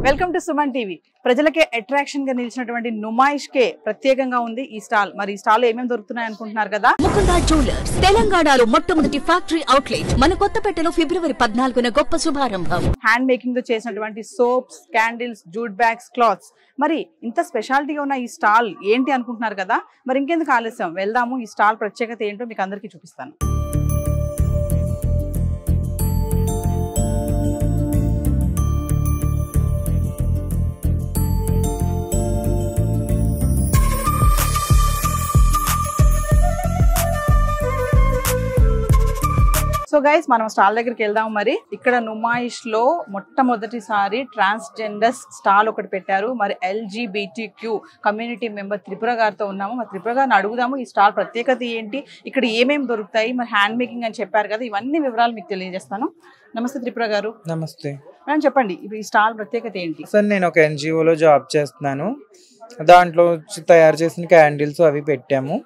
Welcome to Suman TV. ప్రజలకే attraction గా నిలిచినటువంటి నుమాయిష్ కే ప్రత్యేకంగా ఉంది ఈ స్టాల్. మరి ఈ స్టాల్ ఏమేమి దొరుకుతున్నాయి అనుకుంటున్నారు కదా. ముకుందా జ్యువెలర్స్ తెలంగాణలో మొట్టమొదటి ఫ్యాక్టరీ అవుట్లెట్ మన కొత్తపేటలో ఫిబ్రవరి 14న గొప్ప శుభారంభం. హ్యాండ్ మేకింగ్ తో చేసినటువంటి soaps, candles, jute bags, clothes. మరి ఇంత స్పెషాలిటీగా ఉన్న ఈ స్టాల్ ఏంటి అనుకుంటున్నారు కదా. మరి ఇంకెందుకు ఆలస్యం, వెళ్దాము. ఈ స్టాల్ ప్రత్యేకత ఏంటో మీకు అందరికీ చూపిస్తాను. సో గైస్, మనం స్టాల్ దగ్గరికి వెళ్దాం. మరి ఇక్కడ నుమాయిష్ లో మొట్టమొదటిసారి ట్రాన్స్జెండర్స్ స్టాల్ ఒకటి పెట్టారు. మరి LGBTQ కమ్యూనిటీ మెంబర్ త్రిపుర గారితో ఉన్నాము. మరి త్రిపుర గారిని అడుగుదాము ఈ స్టాల్ ప్రత్యేకత ఏంటి, ఇక్కడ ఏమేమి దొరుకుతాయి, మరి హ్యాండ్ మేకింగ్ అని చెప్పారు కదా, ఇవన్నీ వివరాలు మీకు తెలియజేస్తాను. నమస్తే త్రిపుర గారు. నమస్తే మేడం, చెప్పండి ఇప్పుడు ఈ స్టాల్ ప్రత్యేకత ఏంటి? సార్, నేను ఒక NGOలో జాబ్ చేస్తున్నాను. దాంట్లో తయారు చేసిన క్యాండిల్స్ అవి పెట్టాము.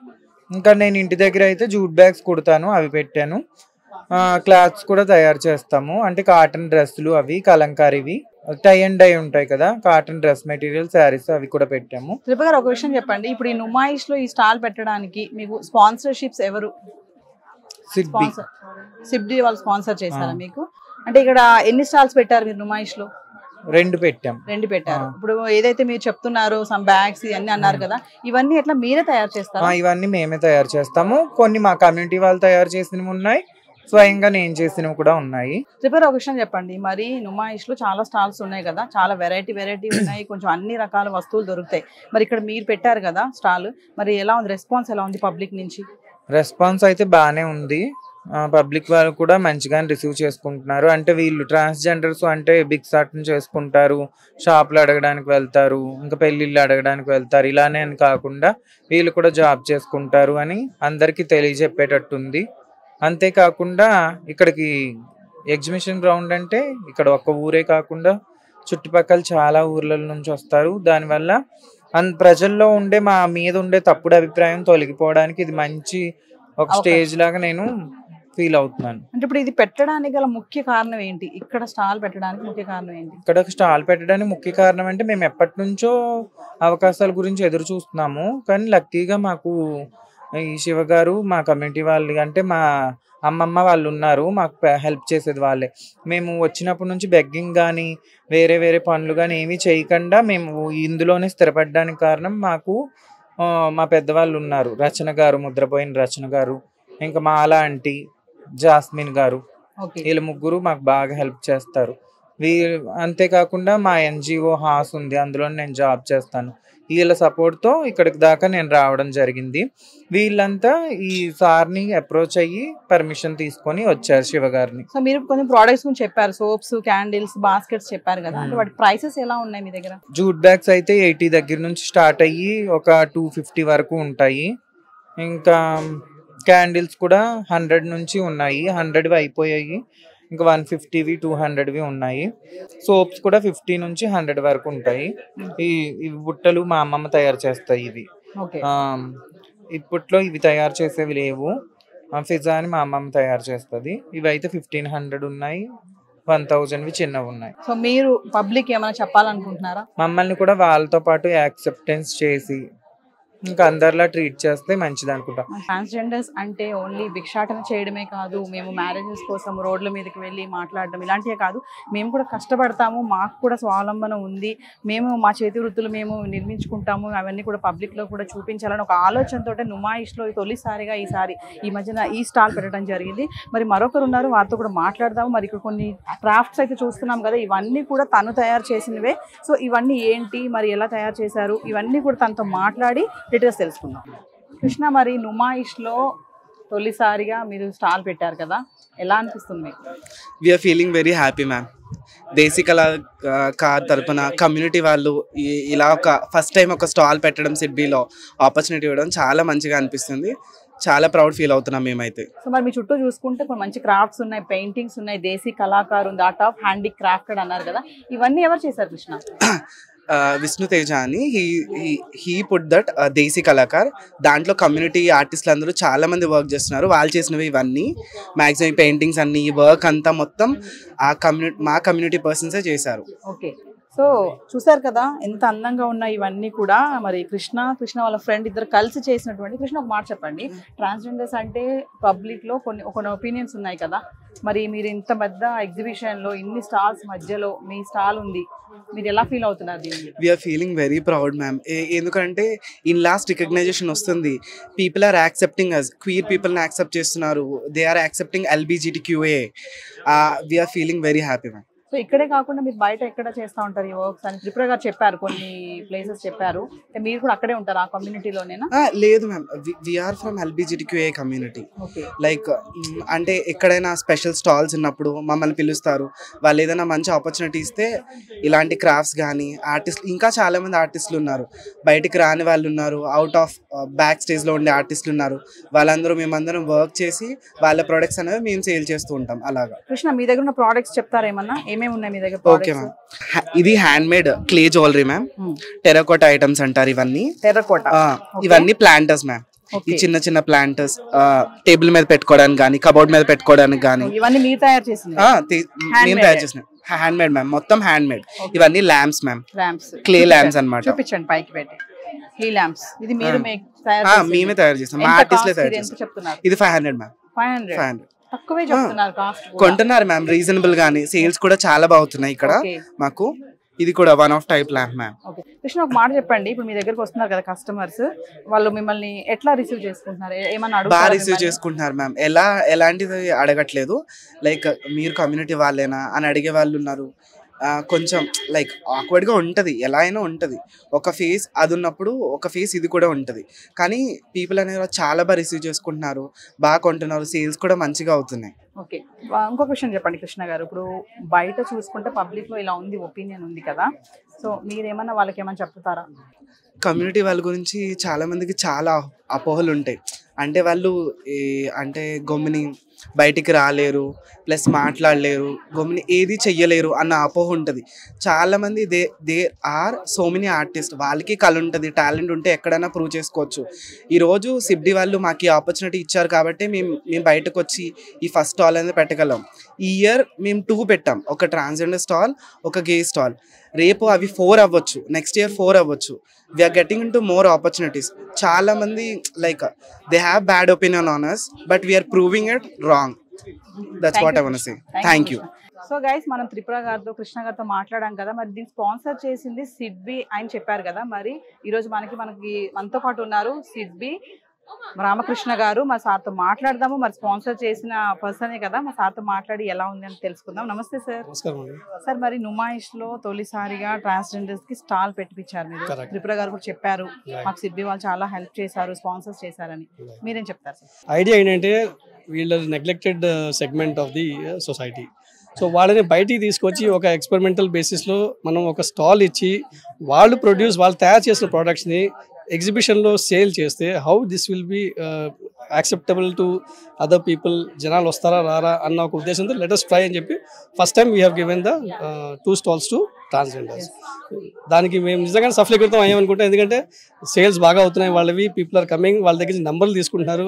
ఇంకా నేను ఇంటి దగ్గర అయితే జూట్ బ్యాగ్స్ కుడతాను, అవి పెట్టాను. క్లాత్స్ కూడా తయారు చేస్తాము. అంటే కాటన్ డ్రెస్సులు, అవి కలంకారీవి, టై అండ్ డై ఉంటాయి కదా, కాటన్ డ్రెస్ మెటీరియల్, శారీస్ అవి కూడా పెట్టాము. త్రిపుర గారు, ఒక విషయం చెప్పండి. ఇప్పుడు ఈ నుమాయిష్ లో ఈ స్టాల్ పెట్టడానికి మీకు స్పాన్సర్షిప్స్ ఎవరు? సిబ్డి వాళ్ళు స్పాన్సర్ చేశారా మీకు? అంటే ఇక్కడ ఎన్ని స్టాల్స్ పెట్టారు మీరు నుమాయిష్ లో? రెండు పెట్టారు. ఇప్పుడు ఏదైతే మీరు చెప్తున్నారో సమ్ బ్యాగ్స్ ఇవన్నీ అన్నారు కదా, ఇవన్నీ ఎట్లా మీరే తయారు చేస్తారా? ఇవన్నీ మేమే తయారు చేస్తాము. కొన్ని మా కమ్యూనిటీ వాళ్ళు తయారు చేసినవి ఉన్నాయి, స్వయంగా నేను చేసినవి కూడా ఉన్నాయి. త్రిపుర, ఒక విషయం చెప్పండి. మరి నుమాయిష్ లో చాలా స్టాల్స్ ఉన్నాయి కదా, చాలా వెరైటీ ఉన్నాయి, కొంచెం అన్ని రకాల వస్తువులు దొరుకుతాయి. మరి ఇక్కడ మీరు పెట్టారు కదా స్టాల్, మరి ఎలా ఉంది రెస్పాన్స్, ఎలా ఉంది పబ్లిక్ నుంచి? రెస్పాన్స్ అయితే బాగానే ఉంది. పబ్లిక్ వాళ్ళు కూడా మంచిగానే రిసీవ్ చేసుకుంటున్నారు. అంటే వీళ్ళు ట్రాన్స్జెండర్స్ అంటే బిగ్ సాట్ని చేసుకుంటారు, షాపులు అడగడానికి వెళ్తారు, ఇంకా పెళ్ళిళ్ళు అడగడానికి వెళ్తారు, ఇలానే అని కాకుండా వీళ్ళు కూడా జాబ్ చేసుకుంటారు అని అందరికీ తెలియజెప్పేటట్టుంది. అంతేకాకుండా ఇక్కడికి ఎగ్జిబిషన్ గ్రౌండ్ అంటే ఇక్కడ ఒక్క ఊరే కాకుండా చుట్టుపక్కల చాలా ఊర్ల నుంచి వస్తారు. దానివల్ల ప్రజల్లో ఉండే మా మీద ఉండే తప్పుడు అభిప్రాయం తొలగిపోవడానికి ఇది మంచి ఒక స్టేజ్ లాగా నేను ఫీల్ అవుతున్నాను. అంటే ఇప్పుడు ఇది పెట్టడానికి గల ముఖ్య కారణం ఏంటి? ఇక్కడ స్టాల్ పెట్టడానికి ముఖ్య కారణం ఏంటి? ఇక్కడ స్టాల్ పెట్టడానికి ముఖ్య కారణం అంటే మేము ఎప్పటి నుంచో అవకాశాల గురించి ఎదురు చూస్తున్నాము. కానీ లక్కీగా మాకు ఈ శివ గారు, మా కమ్యూనిటీ వాళ్ళు, అంటే మా అమ్మమ్మ వాళ్ళు ఉన్నారు, మాకు హెల్ప్ చేసేది వాళ్ళే. మేము వచ్చినప్పటి నుంచి బెగ్గింగ్ కానీ వేరే వేరే పనులు కానీ ఏమీ చేయకుండా మేము ఇందులోనే స్థిరపడడానికి కారణం మాకు మా పెద్దవాళ్ళు ఉన్నారు. రచన గారు, ముద్రపోయిన రచన గారు, ఇంకా మాల ఆంటీ, జాస్మిన్ గారు, వీళ్ళ ముగ్గురు మాకు బాగా హెల్ప్ చేస్తారు. అంతేకాకుండా మా NGO హాస్ ఉంది, అందులో నేను జాబ్ చేస్తాను. వీళ్ళ సపోర్ట్తో ఇక్కడికి దాకా నేను రావడం జరిగింది. వీళ్ళంతా ఈ సార్ని అప్రోచ్ అయ్యి పర్మిషన్ తీసుకొని వచ్చారు శివ గారిని. సో మీరు కొన్ని ప్రోడక్ట్స్ గురించి చెప్పారు, సోప్స్, క్యాండిల్స్, బాస్కెట్స్ చెప్పారు కదా, అంటే వాటి ప్రైసెస్ ఎలా ఉన్నాయి మీ దగ్గర? జూట్ బ్యాగ్స్ అయితే 80 దగ్గర నుంచి స్టార్ట్ అయ్యి ఒక 250 వరకు ఉంటాయి. ఇంకా క్యాండిల్స్ కూడా 100 నుంచి ఉన్నాయి, 100వి అయిపోయాయి, ఇంకా 150వి 200వి ఉన్నాయి. సోప్స్ కూడా 50 నుంచి 100 వరకు ఉంటాయి. ఇవి బుట్టలు మా అమ్మమ్మ తయారు చేస్తాయి. ఇవి ఇప్పట్లో ఇవి తయారు చేసేవి లేవు, ఫిజా అని మా అమ్మమ్మ తయారు చేస్తుంది. ఇవి అయితే 1500 ఉన్నాయి, 1000వి చిన్నవి ఉన్నాయి. సో మీరు పబ్లిక్ ఏమైనా చెప్పాలనుకుంటున్నారా? మమ్మల్ని కూడా వాళ్ళతో పాటు యాక్సెప్టెన్స్ చేసి ఇంకా అందరిలా ట్రీట్ చేస్తే మంచిది అనుకుంటా. ట్రాన్స్జెండర్స్ అంటే ఓన్లీ భిక్షాటన చేయడమే కాదు, మేము మ్యారేజెస్ కోసం రోడ్ల మీదకి వెళ్ళి మాట్లాడడం ఇలాంటివే కాదు, మేము కూడా కష్టపడతాము, మాకు కూడా స్వావలంబన ఉంది, మేము మా చేతి వృత్తులు మేము నిర్మించుకుంటాము, అవన్నీ కూడా పబ్లిక్లో కూడా చూపించాలని ఒక ఆలోచనతో నుమాయిష్లో తొలిసారిగా ఈ మధ్యన ఈ స్టాల్ పెట్టడం జరిగింది. మరి మరొకరు ఉన్నారు, వారితో కూడా మాట్లాడదాము. మరి ఇక్కడ కొన్ని క్రాఫ్ట్స్ అయితే చూస్తున్నాం కదా, ఇవన్నీ కూడా తను తయారు చేసినవే. సో ఇవన్నీ ఏంటి, మరి ఎలా తయారు చేశారు, ఇవన్నీ కూడా తనతో మాట్లాడి డీటెయిల్స్ తెలుసుకుందాం. కృష్ణ, మరి నుమాయిష్లో తొలిసారిగా మీరు స్టాల్ పెట్టారు కదా, ఎలా అనిపిస్తుంది మీకు? We're feeling very happy ma'am. Desi Kalakar తరపున కమ్యూనిటీ వాళ్ళు ఇలా ఒక ఫస్ట్ టైం ఒక స్టాల్ పెట్టడం, సిడ్బీలో ఆపర్చునిటీ ఇవ్వడం చాలా మంచిగా అనిపిస్తుంది. చాలా ప్రౌడ్ ఫీల్ అవుతున్నాం మేమైతే. సో మరి మీ చుట్టూ చూసుకుంటే కొన్ని మంచి క్రాఫ్ట్స్ ఉన్నాయి, పెయింటింగ్స్ ఉన్నాయి, దేశీ కళాకారు ఉంది, ఆర్ట్ ఆఫ్ హ్యాండీ క్రాఫ్టెడ్ అన్నారు కదా, ఇవన్నీ ఎవరు చేశారు కృష్ణ? విష్ణు తేజ అని హీ పుట్ దట్ దేశీ కళాకార్. దాంట్లో కమ్యూనిటీ ఆర్టిస్టులు అందరూ చాలా మంది వర్క్ చేస్తున్నారు. వాళ్ళు చేసినవి ఇవన్నీ మ్యాక్సిమం పెయింటింగ్స్ అన్ని, వర్క్ అంతా మొత్తం మా కమ్యూనిటీ పర్సన్సే చేశారు. ఓకే, సో చూసారు కదా ఎంత అందంగా ఉన్నాయి ఇవన్నీ కూడా. మరి కృష్ణ వాళ్ళ ఫ్రెండ్ ఇద్దరు కలిసి చేసినటువంటి. కృష్ణ ఒక మాట చెప్పండి, ట్రాన్స్జెండర్స్ అంటే పబ్లిక్ లో కొన్ని ఒపీనియన్స్ ఉన్నాయి కదా, మరి మీరు ఇంత పెద్ద ఎగ్జిబిషన్ లో ఇన్ని స్టాల్స్ మధ్యలో మీ స్టాల్ ఉంది, మీరు ఎలా ఫీల్ అవుతున్నారు దీన్ని? We're feeling very proud ma'am. ఎందుకంటే ఇన్ లాస్ట్ రికగ్నైజేషన్ వస్తుంది, people are accepting us, queer పీపుల్ని యాక్సెప్ట్ చేస్తున్నారు, they are accepting LGBTQA. We're feeling very happy ma'am. So ఇక్కడే కాకుండా మీరు బయట ఎక్కడ చేస్తూ ఉంటారు ఈ వర్క్స్ అని త్రిపుర గారు చెప్పారు, కొన్ని ప్లేసెస్ చెప్పారు, మీరు కూడా అక్కడే ఉంటారు ఆ కమ్యూనిటీలోనేనా? లేదు ma'am, we're from LGBTQA community. Like అంటే ఎక్కడైనా స్పెషల్ స్టాల్స్ ఉన్నప్పుడు మమ్మల్ని పిలుస్తారు, వాళ్ళు ఏదైనా మంచి ఆపర్చునిటీ ఇస్తే ఇలాంటి క్రాఫ్ట్స్ కానీ ఆర్టిస్టులు, ఇంకా చాలామంది ఆర్టిస్టులు ఉన్నారు, బయటికి రాని వాళ్ళు ఉన్నారు, అవుట్ ఆఫ్ బ్యాక్ స్టేజ్లో ఉండే ఆర్టిస్టులు ఉన్నారు, వాళ్ళందరూ మేమందరం వర్క్ చేసి వాళ్ళ ప్రొడక్ట్స్ అనేవి మేము సేల్ చేస్తూ ఉంటాం. అలాగా. కృష్ణ మీ దగ్గర ఉన్న ప్రోడక్ట్స్ చెప్తారా ఏమన్నా? ఏమేమి ఉన్నాయి మీ దగ్గర? ఓకే మ్యామ్, ఇది hand made clay jewellery ma'am, terracotta items అంటారు ఇవన్నీ. టెర్రకోటా ఇవన్నీ ప్లాంటర్స్ మ్యామ్. ఈ చిన్న చిన్న ప్లాంటర్స్ టేబుల్ మీద పెట్టుకోవడానికి కానీ, కబోర్డ్ మీద పెట్టుకోవడానికి కానీ, ఇవన్నీ మీరు తయారు చేసినవి? మేము తయారు చేసిన హ్యాండ్ మేడ్ మ్యామ్, మొత్తం హ్యాండ్ మేడ్. ఇవన్నీ ల్యాంప్స్ మ్యామ్, క్లే ల్యాంప్స్ అన్నమాట. చూపించండి పైకి పెట్టి. ఈ ల్యాంప్స్ ఇది మీరు మేమే తయారు చేస్తాం, మా ఆర్టిస్ట్లే తయారు చేస్తాం. ఇది 500 మ్యామ్. 500 తక్కువే చెప్తున్నారు కాస్ట్. కొంటున్నారు మ్యామ్ రీజనబుల్ గానీ, సేల్స్ కూడా చాలా బాగుతున్నాయి ఇక్కడ మాకు. ఇది కూడా one of type lamp ma'am. Krishna ఒక మాట చెప్పండి, ఇప్పుడు మీ దగ్గరకు వస్తున్నారు కదా కస్టమర్స్, వాళ్ళు మిమ్మల్ని ఎట్లా రిసీవ్ చేసుకుంటున్నారు? ఏమన్నా బాగా రిసీవ్ చేసుకుంటున్నారు మ్యామ్. ఎలాంటిది అడగట్లేదు, లైక్ మీరు కమ్యూనిటీ వాళ్ళేనా అని అడిగే వాళ్ళు ఉన్నారు. కొంచెం లైక్ ఆక్వర్డ్గా ఉంటుంది, ఎలా అయినా ఉంటుంది. ఒక ఫేస్ అది ఉన్నప్పుడు ఒక ఫేస్ ఇది కూడా ఉంటుంది, కానీ పీపుల్ అనేవి చాలా బాగా రిసీవ్ చేసుకుంటున్నారు, బాగా కొంటున్నారు, సేల్స్ కూడా మంచిగా అవుతున్నాయి. ఓకే, ఇంకో క్వశ్చన్ చెప్పండి కృష్ణ గారు, ఇప్పుడు బయట చూసుకుంటే పబ్లిక్లో ఇలా ఉంది, ఒపీనియన్ ఉంది కదా, సో మీరేమన్నా వాళ్ళకి ఏమన్నా చెప్తారా? కమ్యూనిటీ వాళ్ళ గురించి చాలా మందికి చాలా అపోహలు ఉంటాయి. అంటే వాళ్ళు అంటే గమ్ముని బయటికి రాలేరు, ప్లస్ మాట్లాడలేరు, గమ్ముని ఏది చెయ్యలేరు అన్న అపోహ ఉంటుంది. చాలామంది they are so many artist, వాళ్ళకి కళ ఉంటుంది, టాలెంట్ ఉంటే ఎక్కడైనా ప్రూవ్ చేసుకోవచ్చు. ఈరోజు సిబ్డి వాళ్ళు మాకు ఈ ఆపర్చునిటీ ఇచ్చారు కాబట్టి మేము బయటకు వచ్చి ఈ ఫస్ట్ స్టాల్ అనేది పెట్టగలం. ఈ ఇయర్ మేము 2 పెట్టాం, ఒక ట్రాన్స్జెండర్ స్టాల్, ఒక గే స్టాల్. రేపు అవి 4 అవ్వచ్చు, నెక్స్ట్ ఇయర్ 4 అవ్వచ్చు. We're getting into more opportunities. చాలా మంది like they have bad opinion on us, but we're proving it wrong. That's what I want to say. Thank you. So guys, మనం త్రిపుర గారితో కృష్ణ గారితో మాట్లాడాం కదా, మరి దీన్ని స్పాన్సర్ చేసింది సిడ్బి అని చెప్పారు కదా, మరి ఈరోజు మనకి మనతో పాటు ఉన్నారు సిడ్బి రామకృష్ణ గారు. మా సార్తో మాట్లాడదాము, మరి స్పాన్సర్ చేసిన పర్సనే కదా, మా సార్తో మాట్లాడి ఎలా ఉంది అని తెలుసుకుందాం. నమస్తే సార్. సార్, మరి నుమాయిష్ లో తొలిసారిగా ట్రాన్స్జెండర్స్ కి స్టాల్ పెట్టించారు మీరు. త్రిపుర గారు కూడా చెప్పారు మాకు సిడ్బి వాళ్ళు చాలా హెల్ప్ చేశారు, స్పాన్సర్ చేశారని. మీరేం చెప్తారు సార్? ఐడియా ఏంటంటే వీళ్ళ neglected segment of the society. So వాళ్ళని బయటికి తీసుకొచ్చి ఒక ఎక్స్పెరిమెంటల్ బేసిస్లో మనం ఒక స్టాల్ ఇచ్చి వాళ్ళు తయారు చేసిన ప్రోడక్ట్స్ని ఎగ్జిబిషన్లో సేల్ చేస్తే how this will be acceptable to other people, జనాలు వస్తారా రారా అన్న ఒక ఉద్దేశంతో లెటస్ ట్రై అని చెప్పి first time we have given the 2 stalls to transgenders. దానికి మేము నిజంగానే సఫలీకృతం అయ్యామనుకుంటాం, ఎందుకంటే సేల్స్ బాగా అవుతున్నాయి వాళ్ళవి, పీపుల్ ఆర్ కమింగ్, వాళ్ళ దగ్గర నంబర్లు తీసుకుంటున్నారు.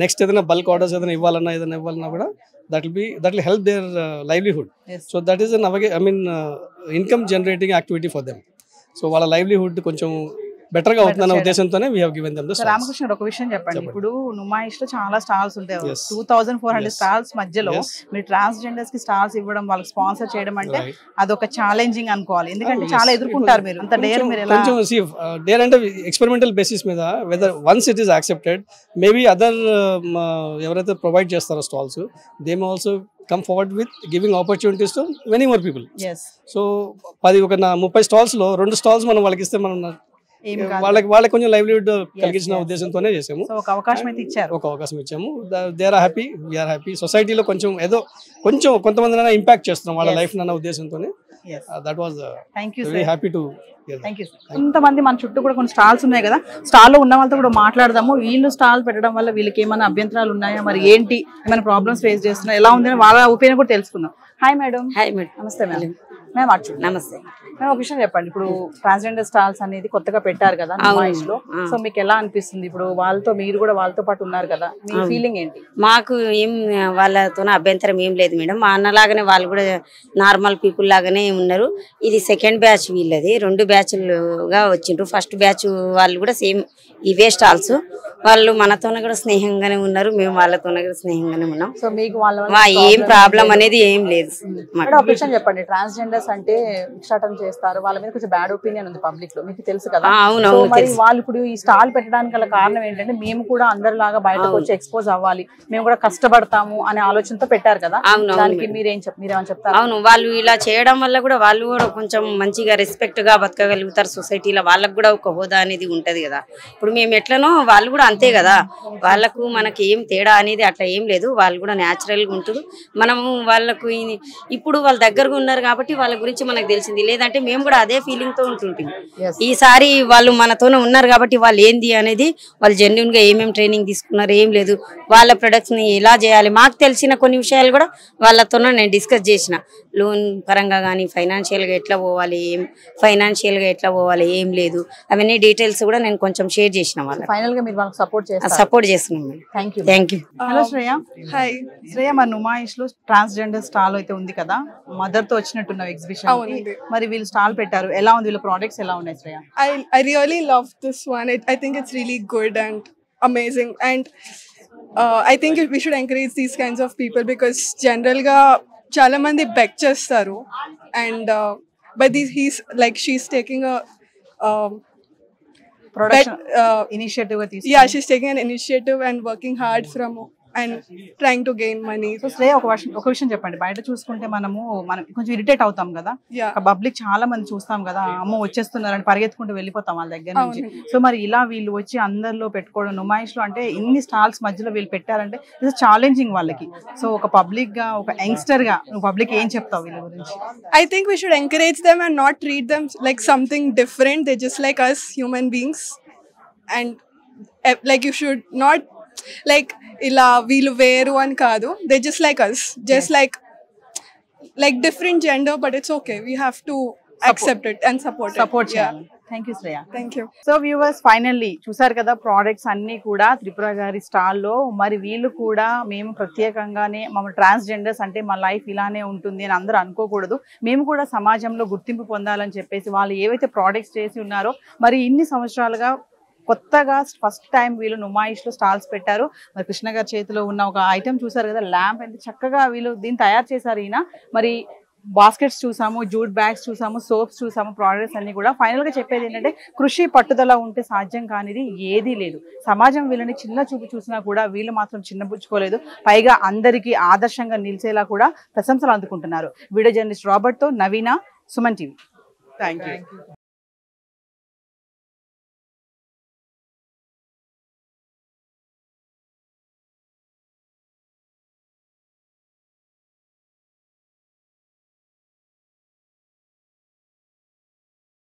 నెక్స్ట్ ఏదైనా బల్క్ ఆర్డర్స్ ఏదైనా ఇవ్వాలన్నా కూడా that will help their livelihood. So that is income generating activity for them. So వాళ్ళ livelihood కొంచెం బెటర్ గా అవుతుందన్న ఉద్దేశంతోనే we have given them the stalls. Ramakrishna ఒక విషయం చెప్పండి, ఇప్పుడు నుమాయిష్ లో చాలా స్టాల్స్ ఉంటాయి, 2400 స్టాల్స్ మధ్యలో మీరు ట్రాన్స్జెండర్స్ కి స్టాల్స్ ఇవ్వడం, వాళ్ళకి స్పాన్సర్ చేయడం అంటే అదొక ఛాలెంజింగ్ అనుకోవాలి, ఎందుకంటే చాలా ఎదుర్కొంటారు మీరు. అంత డేర్ మీరు ఎలా? డేర్ అంటే ఎక్స్పెరిమెంటల్ బేసిస్ మీద, whether once it is accepted, maybe other ఎవరైతే ప్రొవైడ్ చేస్తారో stalls, they may also come forward with giving opportunities to many more people. So 30 stalls లో 2 స్టాల్స్ మనం వాళ్ళకి ఇస్తే మనం వాళ్ళకి కొంచెం లైవ్లీహుడ్ కలిగించిన ఉద్దేశంతోనే చేసాము. ఒక అవకాశం అయితే ఇచ్చారు, ఒక అవకాశం ఇచ్చాము. They are happy, we are happy. సొసైటీలో కొంచెం కొంతమంది ఇంపాక్ట్ చేస్తున్నాం వాళ్ళ లైఫ్ అన్న ఉద్దేశంతోనే. That was very happy to. ఇంతమంది మన చుట్టూ కూడా కొన్ని స్టాల్స్ ఉన్నాయి కదా, స్టాల్లో ఉన్న వాళ్ళతో కూడా మాట్లాడదాము. వీళ్ళు స్టాల్ పెట్టడం వల్ల వీళ్ళకి ఏమైనా అభ్యంతరాలు ఉన్నాయా, మరి ఏంటి, ఏమైనా ప్రాబ్లమ్స్ ఫేస్ చేస్తున్నా, ఎలా ఉంది వాళ్ళ ఒపీనియన్ కూడా తెలుసుకుందాం. Hi madam. Hi madam. నమస్తే మేడం. మేము అచ్చు. నమస్తే. ఒక విషయం చెప్పండి, ఇప్పుడు ట్రాన్స్జెండర్ స్టాల్స్ అనేది కొత్తగా పెట్టారు కదా వాయిస్ లో, సో మీకు ఎలా అనిపిస్తుంది? ఇప్పుడు వాళ్ళతో మీరు కూడా వాళ్ళతో పాటు ఉన్నారు కదా, మీ ఫీలింగ్ ఏంటి? మాకు ఏం వాళ్ళతో అభ్యంతరం ఏం లేదు మేడం. మా అన్నలాగానే వాళ్ళు కూడా నార్మల్ పీపుల్ లాగానే ఉన్నారు. ఇది సెకండ్ బ్యాచ్ వీళ్ళది, 2 బ్యాచ్లుగా వచ్చిండ్రు. ఫస్ట్ బ్యాచ్ వాళ్ళు కూడా సేమ్ ఇవే స్టాల్స్. వాళ్ళు మనతోనే కూడా స్నేహంగానే ఉన్నారు, మేము వాళ్ళతోనే కూడా స్నేహంగానే ఉన్నాం. సో మీకు వాళ్ళ మా ఏం ప్రాబ్లం అనేది ఏం లేదు. ఒక విషయం చెప్పండి, ట్రాన్స్జెండర్స్ అంటే భిక్షాటన చేస్తారు, వాళ్ళ మీద కొంచెం బ్యాడ్ ఒపీనియన్ ఉంది పబ్లిక్ లో, మీకు తెలుసు కదా? అవునవును. మరి వాళ్ళు ఇప్పుడు ఈ స్టాల్ పెట్టడానికి గల కారణం ఏంటంటే మేము కూడా అందరిలాగా బయటకు వచ్చి ఎక్స్పోజ్ అవ్వాలి, మేము కూడా కష్టపడతాము అనే ఆలోచనతో పెట్టారు కదా, దానికి మీరేమని చెప్తారు? అవును, వాళ్ళు ఇలా చేయడం వల్ల కూడా వాళ్ళు కూడా కొంచెం మంచిగా రెస్పెక్ట్ గా బతకగలుగుతారు సొసైటీలో. వాళ్ళకు కూడా ఒక హోదా అనేది ఉంటది కదా. ఇప్పుడు మేము ఎట్లనో వాళ్ళు కూడా అంతే కదా, వాళ్ళకు మనకి ఏం తేడా అనేది అట్లా ఏం లేదు. వాళ్ళు కూడా న్యాచురల్ గా ఉంటారు. మనము వాళ్ళకు ఇప్పుడు వాళ్ళ దగ్గరగా ఉన్నారు కాబట్టి వాళ్ళ గురించి మనకు తెలిసింది, లేదంటే మేము కూడా అదే ఫీలింగ్ తో ఉంటుంటాం. ఈసారి వాళ్ళు మనతోనే ఉన్నారు కాబట్టి వాళ్ళు ఏంది అనేది వాళ్ళు జెన్యున్ గా ఏమేమి ట్రైనింగ్ తీసుకున్నారు ఏం లేదు, వాళ్ళ ప్రొడక్ట్స్ ని ఎలా చేయాలి మాకు తెలిసిన కొన్ని విషయాలు కూడా వాళ్ళతోనే నేను డిస్కస్ చేసిన. లోన్ పరంగా కానీ ఫైనాన్షియల్ గా ఎట్లా పోవాలి, ఏం లేదు, అవన్నీ డీటెయిల్స్ కూడా నేను కొంచెం షేర్ చేసిన వాళ్ళకి. ఫైనల్ గా మీరు వాళ్ళకి సపోర్ట్ చేస్తున్నాం. Thank you. Hello Shreya. Hi Shreya, మరి నుమాయిష్ లో ట్రాన్స్జెండర్ స్టాల్ అయితే ఉంది కదా, మదర్ తో వచ్చినట్టున్నావు ఎగ్జిబిషన్, మరి వీళ్ళు స్టాల్ పెట్టారు, ఎలా ఉంది, వీళ్ళ ప్రోడక్ట్స్ ఎలా ఉన్నాయి Shreya? I really love this one. I think it's really good and amazing, and I think we should encourage these kinds of people because general ga chala mandi beg chestaru, and but she's taking a production initiative ga తీసుకొని. Yeah, she's taking an initiative and working hard and trying to gain money. So Shreya, ఒక విషయం చెప్పండి, బయట చూసుకుంటే మనం కొంచెం irritate అవుతాం కదా, పబ్లిక్ చాలా మంది చూస్తాం కదా, అమ్మో వచ్చేస్తున్నారని పరిగెత్తుకుంటూ వెళ్ళిపోతాం వాళ్ళ దగ్గర నుంచి. సో మరి ఇలా వీళ్ళు వచ్చి అందరిలో పెట్టుకోవడం, నుమాయిష్ లో అంటే ఇన్ని స్టాల్స్ మధ్యలో వీళ్ళు పెట్టారంటే ఇది ఛాలెంజింగ్ వాళ్ళకి. సో ఒక పబ్లిక్ గా, ఒక యంగ్స్టర్ గా నువ్వు పబ్లిక్ ఏం చెప్తావు వీళ్ళ గురించి? I think we should encourage them and not treat them like something different. They're just like us, human beings, and like you should not like ila veelu veru ani kaadu, they just like us, just like different gender, but it's okay, we have to accept it and support చేయాలి. Thank you Shreya. Thank you. So viewers, finally చూసారు కదా products అన్ని కూడా త్రిపుర గారి స్టాల్లో. మరి వీళ్ళు కూడా మేము ప్రత్యేకంగానే మమ్మల్ని ట్రాన్స్జెండర్స్ అంటే మా లైఫ్ ఇలానే ఉంటుంది అని అందరూ అనుకోకూడదు, మేము కూడా సమాజంలో గుర్తింపు పొందాలని చెప్పేసి వాళ్ళు ఏవైతే ప్రోడక్ట్స్ చేసి ఉన్నారో, మరి ఇన్ని సంవత్సరాలుగా కొత్తగా ఫస్ట్ టైం వీళ్ళు నుమాయిష్ లో స్టాల్స్ పెట్టారు. మరి కృష్ణ గారి చేతిలో ఉన్న ఒక ఐటమ్ చూసారు కదా, ల్యాంప్, ఎంత చక్కగా వీళ్ళు దీన్ని తయారు చేశారు ఈయన. మరి బాస్కెట్స్ చూసాము, జూట్ బ్యాగ్స్ చూసాము, సోప్స్ చూసాము, ప్రోడక్ట్స్ అన్ని కూడా. ఫైనల్ గా చెప్పేది ఏంటంటే కృషి పట్టుదల ఉంటే సాధ్యం కానిది ఏదీ లేదు. సమాజం వీళ్ళని చిన్న చూపు చూసినా కూడా వీళ్ళు మాత్రం చిన్నపుచ్చుకోలేదు, పైగా అందరికీ ఆదర్శంగా నిలిచేలా కూడా ప్రశంసలు అందుకుంటున్నారు. వీడియో జర్నలిస్ట్ రాబర్ట్ తో నవీన, సుమన్ టీవీ. Thank you.